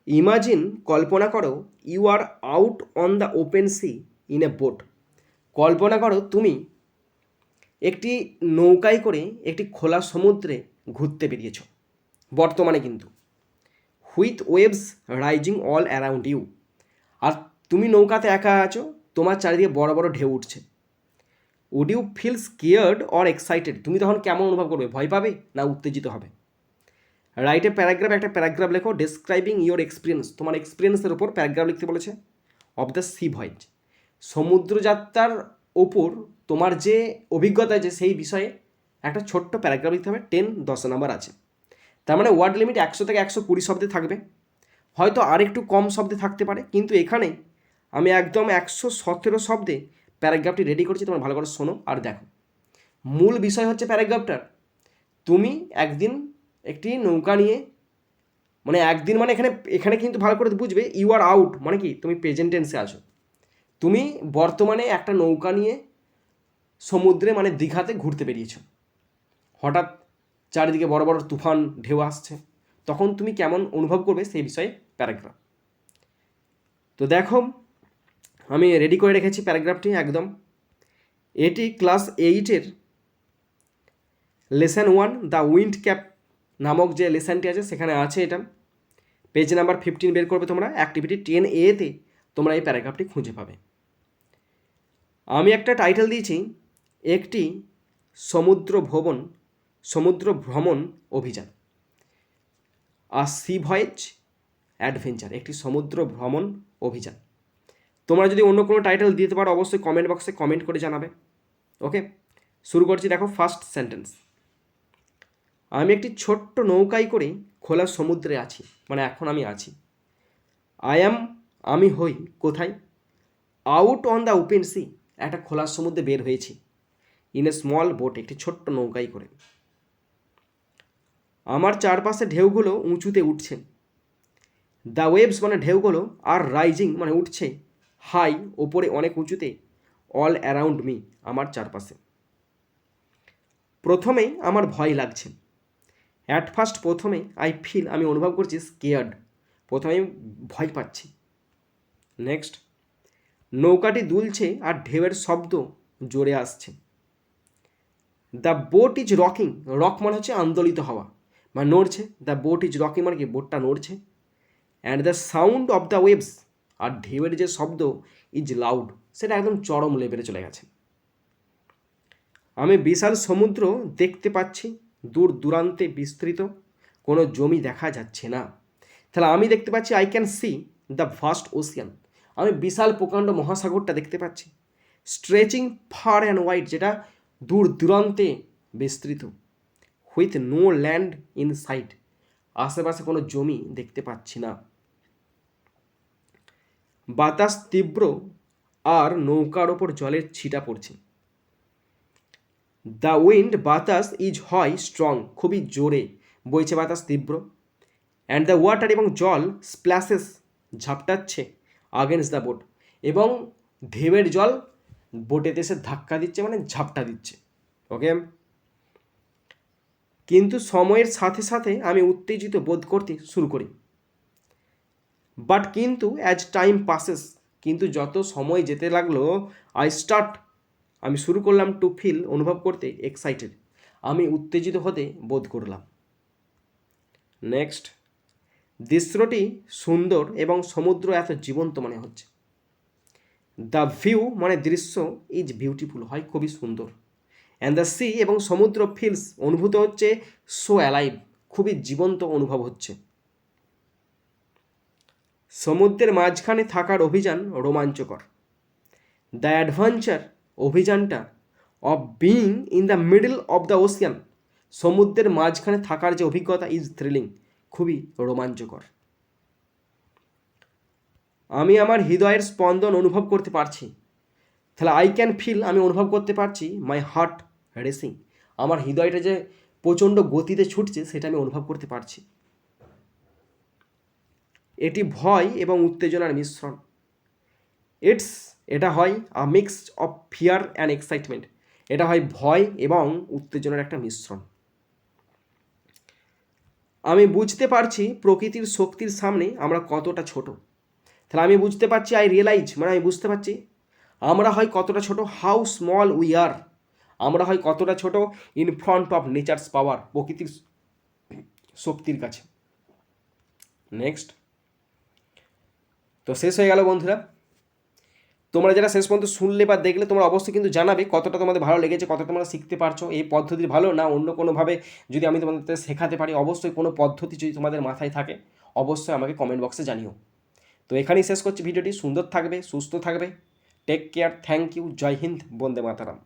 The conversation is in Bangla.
ইমাজিন, কল্পনা করো, you are out on the open sea in a boat. কল্পনা করো তুমি একটি নৌকায় করে একটি খোলা সমুদ্রে ঘুরতে বেরিয়েছ বর্তমানে, কিন্তু with waves rising all around you. আর তুমি নৌকাতে একা আছো, তোমার চারিদিকে বড় বড় ঢেউ উঠছে। Would you feel scared or excited? তুমি তখন কেমন অনুভব করবে? ভয় পাবে না উত্তেজিত হবে? রাইট এ প্যারাগ্রাফ, একটা প্যারাগ্রাফ লেখো ডেসক্রাইবিং ইয়োর এক্সপিরিয়েন্স, তোমার এক্সপিরিয়েন্সের ওপর প্যারাগ্রাফ লিখতে বলেছে। অফ দ্য সি ভয়েজ, সমুদ্রযাত্রার ওপর তোমার যে অভিজ্ঞতা আছে সেই বিষয়ে একটা ছোট্ট প্যারাগ্রাফ লিখতে হবে। 10 নাম্বার আছে, তার মানে ওয়ার্ড লিমিট 100 থেকে 120 শব্দে থাকবে, হয়তো আর একটু কম শব্দে থাকতে পারে, কিন্তু এখানে আমি একদম 117 শব্দে প্যারাগ্রাফটি রেডি করছি। তোমরা ভালো করে শোনো আর দেখো। মূল বিষয় হচ্ছে প্যারাগ্রাফটার, তুমি একদিন একটি নৌকা নিয়ে, মানে একদিন মানে এখানে এখানে কিন্তু ভালো করে বুঝবে, ইউ আর আউট মানে কি, তুমি প্রেজেন্ট টেন্সে আছো। তুমি বর্তমানে একটা নৌকা নিয়ে সমুদ্রে মানে দীঘাতে ঘুরতে বেরিয়েছো, হঠাৎ চারিদিকে বড় বড় তুফান ঢেউ আসছে, তখন তুমি কেমন অনুভব করবে সেই বিষয়ে প্যারাগ্রাফ। তো দেখো আমি রেডি করে রেখেছি প্যারাগ্রাফটি একদম। এটি ক্লাস 8-এর লেসন 1 দ্য উইন্ড ক্যাপ নামক যে লেসনটি আছে সেখানে আছে। এটা পেজ নাম্বার 15 বের করবে তোমরা, অ্যাক্টিভিটি 10A-তে তোমরা এই প্যারাগ্রাফটি খুঁজে পাবে। আমি একটা টাইটেল দিয়েছি, একটি সমুদ্র ভ্রমণ অভিযান। আর সি ভয়েজ অ্যাডভেঞ্চার, একটি সমুদ্র ভ্রমণ অভিযান। তোমরা যদি অন্য কোনো টাইটেল দিতে পারো অবশ্যই কমেন্ট বক্সে কমেন্ট করে জানাবে। ওকে, শুরু করছি। দেখো ফার্স্ট সেন্টেন্স, আমি একটি ছোট্ট নৌকায় করে খোলা সমুদ্রে আছি, মানে এখন আমি আছি। আমি হই কোথায়? Out on the open C, একটা খোলা সমুদ্রে বের হয়েছি। ইন এ স্মল বোট, একটি ছোট্ট নৌকায় করে। আমার চারপাশে ঢেউগুলো উঁচুতে উঠছে। দ্য ওয়েভস মানে ঢেউগুলো, আর রাইজিং মানে উঠছে, হাই ওপরে অনেক উঁচুতে, অল অ্যারাউন্ড মি আমার চারপাশে। প্রথমেই আমার ভয় লাগছে। অ্যাট ফার্স্ট প্রথমে, আই ফিল আমি অনুভব করছি, স্কেয়ার্ড প্রথমে আমি ভয় পাচ্ছি। নেক্সট, নৌকাটি দুলছে আর ঢেউয়ের শব্দ জোরে আসছে। The BOT is rocking, rock মানে হচ্ছে আন্দোলিত হওয়া মানে নড়ছে। দ্য বোট ইজ রকিং মানে কি বোটটা নড়ছে। And the sound of the waves, আর ঢেউয়ের যে শব্দ, ইজ লাউড, সেটা একদম চরম লেভেলে চলে গেছে। আমি বিশাল সমুদ্র দেখতে পাচ্ছি, দূর দূরান্তে বিস্তৃত, কোনো জমি দেখা যাচ্ছে না। তাহলে আমি দেখতে পাচ্ছি, I can see the vast Ocean, আমি বিশাল প্রকাণ্ড মহাসাগরটা দেখতে পাচ্ছি। স্ট্রেচিং ফার অ্যান্ড ওয়াইড, যেটা দূর দূরান্তে বিস্তৃত। With no land in sight, আশেপাশে কোনো জমি দেখতে পাচ্ছি না। বাতাস তীব্র আর নৌকার ওপর জলের ছিটা পড়ছে। দ্য উইন্ড বাতাস ইজ হয় স্ট্রং, খুবই জোরে বইছে বাতাস, তীব্র। অ্যান্ড দ্য ওয়াটার এবং জল স্প্ল্যাশেস ঝাপটাচ্ছে, আগেনস্ট দ্য বোট, এবং ঢেউয়ের জল বোটেতে এসে ধাক্কা দিচ্ছে মানে ঝাপটা দিচ্ছে। ওকে, কিন্তু সময়ের সাথে সাথে আমি উত্তেজিত বোধ করতে শুরু করি। বাট কিন্তু অ্যাজ টাইম পাসেস, কিন্তু যত সময় যেতে লাগলো, আমি শুরু করলাম টু ফিল অনুভব করতে, এক্সাইটেড আমি উত্তেজিত হতে বোধ করলাম। নেক্সট, দৃশ্যটি সুন্দর এবং সমুদ্র এত জীবন্ত মনে হচ্ছে। দ্য ভিউ মানে দৃশ্য, ইজ বিউটিফুল হয় খুবই সুন্দর। অ্যান্ড দ্য সি এবং সমুদ্র ফিলস অনুভূত হচ্ছে, সো অ্যালাইভ খুবই জীবন্ত অনুভব হচ্ছে। সমুদ্রের মাঝখানে থাকার অভিযান রোমাঞ্চকর। দ্য অ্যাডভেঞ্চার অভিযানটা, of being in the middle of the ocean সমুদ্রের মাঝখানে থাকার যে অভিজ্ঞতা, ইজ থ্রিলিং খুবই রোমাঞ্চকর। আমি আমার হৃদয়ের স্পন্দন অনুভব করতে পারছি। তাহলে আই ক্যান ফিল আমি অনুভব করতে পারছি, মাই হার্ট রেসিং আমার হৃদয়টা যে প্রচণ্ড গতিতে ছুটছে সেটা আমি অনুভব করতে পারছি। এটি ভয় এবং উত্তেজনার মিশ্রণ। এটা হয় a mix of fear and excitement, এটা হয় ভয় এবং উত্তেজনার একটা মিশ্রণ। আমি বুঝতে পারছি প্রকৃতির শক্তির সামনে আমরা কতটা ছোট। তাহলে আমি বুঝতে পারছি, আই রিয়েলাইজ মানে আমি বুঝতে পারছি আমরা হয় কতটা ছোট, হাউ স্মল উই আর, আমরা হয় কতটা ছোট ইন ফ্রন্ট অফ নেচার্স পাওয়ার, প্রকৃতির শক্তির কাছে। নেক্সট, তো শেষ হয়ে গেল বন্ধুরা। তোমরা যারা শেষ পর্যন্ত শুনলে বা দেখলে তোমরা অবশ্যই কিন্তু জানাবে কতটা তোমাদের ভালো লেগেছে, কতটা তোমরা শিখতে পারছো, এই পদ্ধতি ভালো না অন্য কোনোভাবে যদি আমি তোমাদের শেখাতে পারি। অবশ্যই কোনো পদ্ধতি যদি তোমাদের মাথায় থাকে অবশ্যই আমাকে কমেন্ট বক্সে জানিও। তো এখানেই শেষ করছি ভিডিওটি। সুন্দর থাকবে, সুস্থ থাকবে, টেক কেয়ার, থ্যাংক ইউ, জয় হিন্দ, বন্দে মাতারাম।